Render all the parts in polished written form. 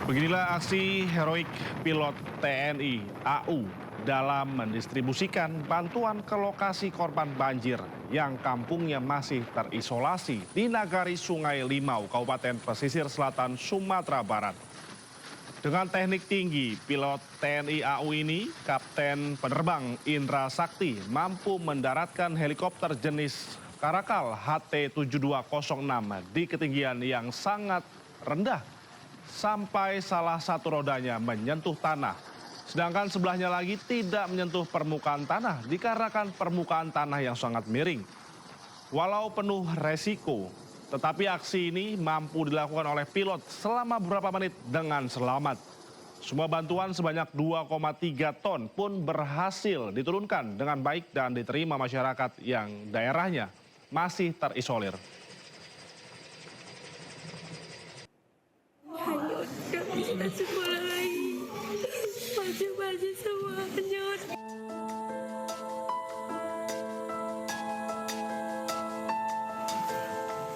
Beginilah aksi heroik pilot TNI AU dalam mendistribusikan bantuan ke lokasi korban banjir yang kampungnya masih terisolasi di Nagari Sungai Limau, Kabupaten Pesisir Selatan, Sumatera Barat. Dengan teknik tinggi, pilot TNI AU ini, Kapten Penerbang Indra Sakti, mampu mendaratkan helikopter jenis Karakal HT-7206 di ketinggian yang sangat rendah sampai salah satu rodanya menyentuh tanah. Sedangkan sebelahnya lagi tidak menyentuh permukaan tanah dikarenakan permukaan tanah yang sangat miring. Walau penuh resiko, tetapi aksi ini mampu dilakukan oleh pilot selama beberapa menit dengan selamat. Semua bantuan sebanyak 2,3 ton pun berhasil diturunkan dengan baik dan diterima masyarakat yang daerahnya masih terisolir. Gak bisa sekolah lagi. Baju-baju semua hanyut.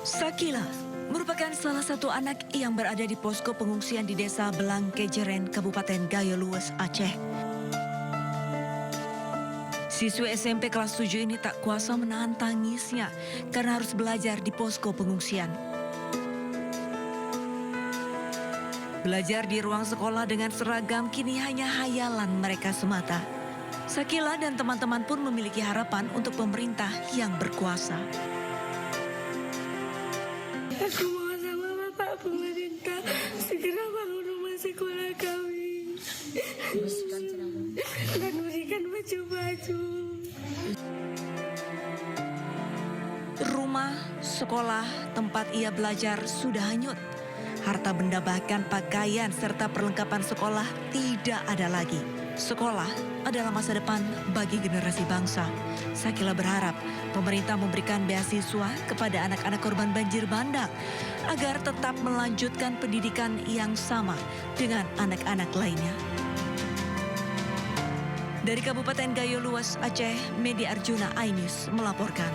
Sakila merupakan salah satu anak yang berada di posko pengungsian di Desa Belang Kejeren, Kabupaten Gayo Lues, Aceh. Siswi SMP kelas 7 ini tak kuasa menahan tangisnya karena harus belajar di posko pengungsian. Belajar di ruang sekolah dengan seragam kini hanya hayalan mereka semata. Sakila dan teman-teman pun memiliki harapan untuk pemerintah yang berkuasa. Aku mohon sama Bapak pemerintah segera bangun rumah sekolah kami dan berikan baju-baju. Rumah, sekolah, tempat ia belajar sudah hanyut. Harta benda bahkan pakaian serta perlengkapan sekolah tidak ada lagi. Sekolah adalah masa depan bagi generasi bangsa. Sakila berharap pemerintah memberikan beasiswa kepada anak-anak korban banjir bandang agar tetap melanjutkan pendidikan yang sama dengan anak-anak lainnya. Dari Kabupaten Gayo Lues, Aceh, Medi Arjuna iNews melaporkan.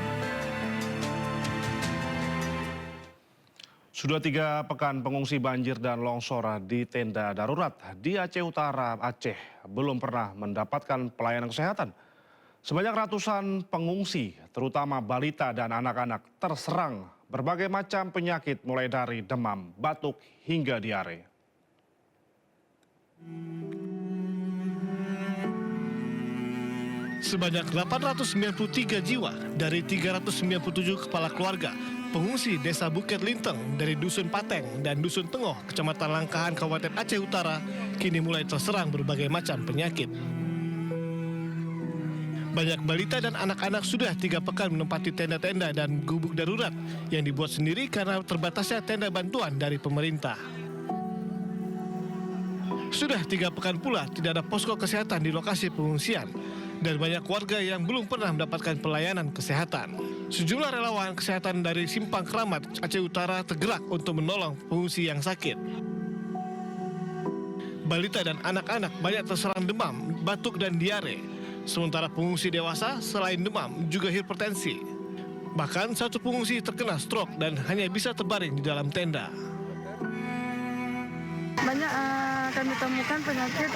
Sudah 3 pekan pengungsi banjir dan longsor di tenda darurat di Aceh Utara, Aceh belum pernah mendapatkan pelayanan kesehatan. Sebanyak ratusan pengungsi, terutama balita dan anak-anak, terserang berbagai macam penyakit mulai dari demam, batuk, hingga diare. Sebanyak 893 jiwa dari 397 kepala keluarga pengungsi Desa Bukit Linteng dari Dusun Pateng dan Dusun Tengoh, Kecamatan Langkahan, Kabupaten Aceh Utara, kini mulai terserang berbagai macam penyakit. Banyak balita dan anak-anak sudah 3 pekan menempati tenda-tenda dan gubuk darurat yang dibuat sendiri karena terbatasnya tenda bantuan dari pemerintah. Sudah 3 pekan pula tidak ada posko kesehatan di lokasi pengungsian dan banyak warga yang belum pernah mendapatkan pelayanan kesehatan. Sejumlah relawan kesehatan dari Simpang Keramat, Aceh Utara tergerak untuk menolong pengungsi yang sakit. Balita dan anak-anak banyak terserang demam, batuk dan diare. Sementara pengungsi dewasa selain demam juga hipertensi. Bahkan satu pengungsi terkena stroke dan hanya bisa terbaring di dalam tenda. Banyak kami temukan penyakit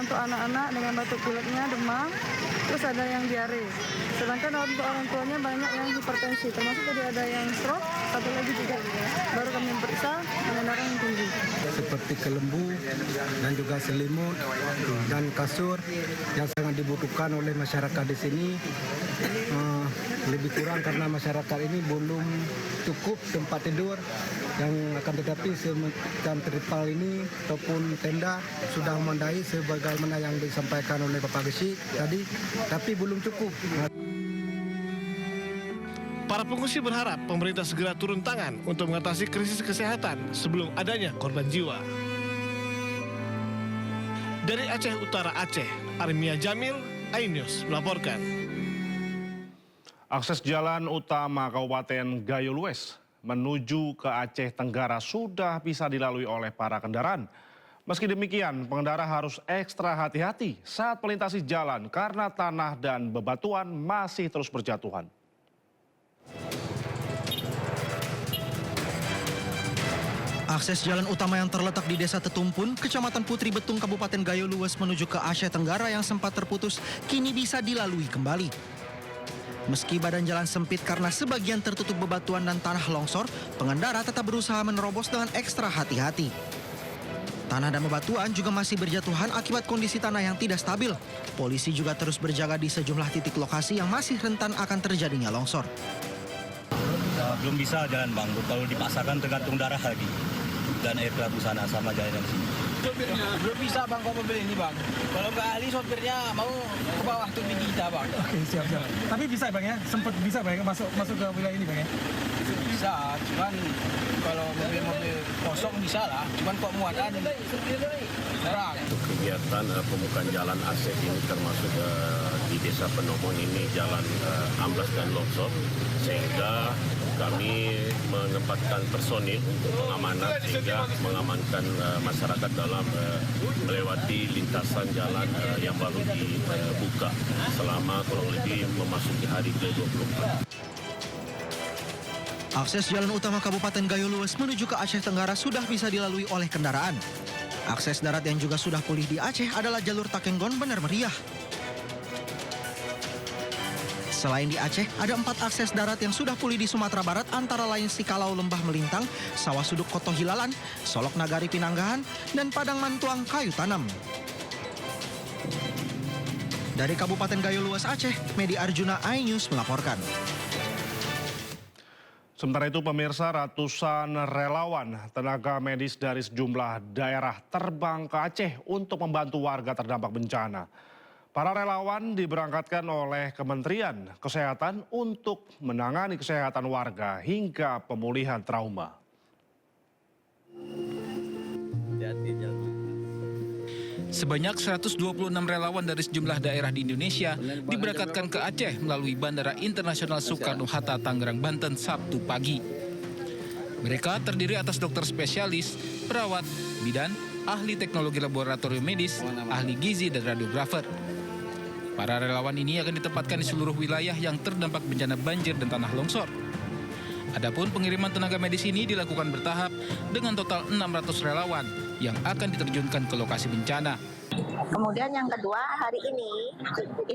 untuk anak-anak dengan batuk pileknya, demam, terus ada yang diare. Sedangkan untuk orang tuanya banyak yang hipertensi, termasuk tadi ada yang stroke, satu lagi juga. Baru kami periksa dengan darah yang tinggi. Seperti kelembu dan juga selimut dan kasur yang sangat dibutuhkan oleh masyarakat di sini. Lebih kurang karena masyarakat ini belum cukup tempat tidur, yang akan tetapi semacam terpal ini ataupun tenda sudah memadai sebagaimana yang disampaikan oleh Bapak Gesi tadi, tapi belum cukup. Para pengungsi berharap pemerintah segera turun tangan untuk mengatasi krisis kesehatan sebelum adanya korban jiwa. Dari Aceh Utara, Aceh, Armia Jamil, iNews melaporkan. Akses jalan utama Kabupaten Gayo Lues menuju ke Aceh Tenggara sudah bisa dilalui oleh para kendaraan. Meski demikian, pengendara harus ekstra hati-hati saat melintasi jalan karena tanah dan bebatuan masih terus berjatuhan. Akses jalan utama yang terletak di Desa Tetumpun, Kecamatan Putri Betung, Kabupaten Gayo Luas menuju ke Aceh Tenggara yang sempat terputus, kini bisa dilalui kembali. Meski badan jalan sempit karena sebagian tertutup bebatuan dan tanah longsor, pengendara tetap berusaha menerobos dengan ekstra hati-hati. Tanah dan bebatuan juga masih berjatuhan akibat kondisi tanah yang tidak stabil. Polisi juga terus berjaga di sejumlah titik lokasi yang masih rentan akan terjadinya longsor. Belum bisa jalan bang, kalau dipaksakan tergantung darah lagi dan air ke sana sama jalan yang sini. Sopirnya belum bisa bang kalau mobil ini bang. Kalau nggak ahli sopirnya mau ke bawah tuh di kita bang. Oke, siap. Tapi bisa bang ya, sempat bisa bang ya masuk ke wilayah ini bang ya? Bisa, cuman kalau mobil kosong bisa lah. Cuman kok muatan kurang. Untuk kegiatan pembukaan jalan Aceh ini termasuk di Desa Penomon ini jalan amblas dan longsor, sehingga kami menempatkan personil untuk pengamanan sehingga mengamankan masyarakat dalam melewati lintasan jalan yang baru dibuka selama kurang lebih memasuki hari ke-24. Akses jalan utama Kabupaten Gayo Luas menuju ke Aceh Tenggara sudah bisa dilalui oleh kendaraan. Akses darat yang juga sudah pulih di Aceh adalah jalur Takenggon Bener Meriah. Selain di Aceh, ada 4 akses darat yang sudah pulih di Sumatera Barat, antara lain Sikalau Lembah Melintang, Sawah Suduk Koto Hilalan, Solok Nagari Pinanggahan, dan Padang Mantuang Kayu Tanam. Dari Kabupaten Gayo Luas Aceh, Medi Arjuna, iNews melaporkan. Sementara itu pemirsa, ratusan relawan tenaga medis dari sejumlah daerah terbang ke Aceh untuk membantu warga terdampak bencana. Para relawan diberangkatkan oleh Kementerian Kesehatan untuk menangani kesehatan warga hingga pemulihan trauma. Sebanyak 126 relawan dari sejumlah daerah di Indonesia diberangkatkan ke Aceh melalui Bandara Internasional Soekarno-Hatta, Tangerang, Banten, Sabtu pagi. Mereka terdiri atas dokter spesialis, perawat, bidan, ahli teknologi laboratorium medis, ahli gizi, dan radiografer. Para relawan ini akan ditempatkan di seluruh wilayah yang terdampak bencana banjir dan tanah longsor. Adapun pengiriman tenaga medis ini dilakukan bertahap dengan total 600 relawan yang akan diterjunkan ke lokasi bencana. Kemudian yang kedua, hari ini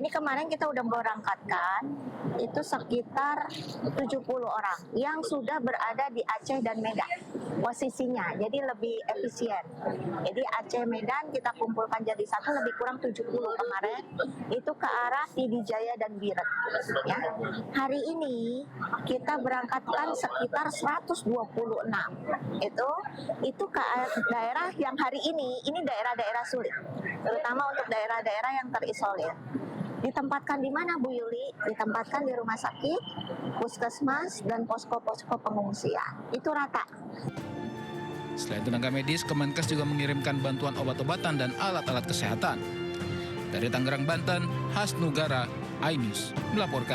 kemarin kita udah berangkatkan itu sekitar 70 orang yang sudah berada di Aceh dan Medan posisinya, jadi lebih efisien. Jadi Aceh Medan kita kumpulkan jadi satu, lebih kurang 70 kemarin itu ke arah Pidi Jaya dan Biren. Ya. Hari ini kita berangkatkan sekitar 126. Itu ke daerah yang hari ini daerah-daerah sulit, terutama untuk daerah-daerah yang terisolir. Ditempatkan di mana Bu Yuli? Ditempatkan di rumah sakit, puskesmas, dan posko-posko pengungsian. Itu rata. Selain tenaga medis, Kemenkes juga mengirimkan bantuan obat-obatan dan alat-alat kesehatan. Dari Tangerang, Banten, Hasnugara, iNews melaporkan.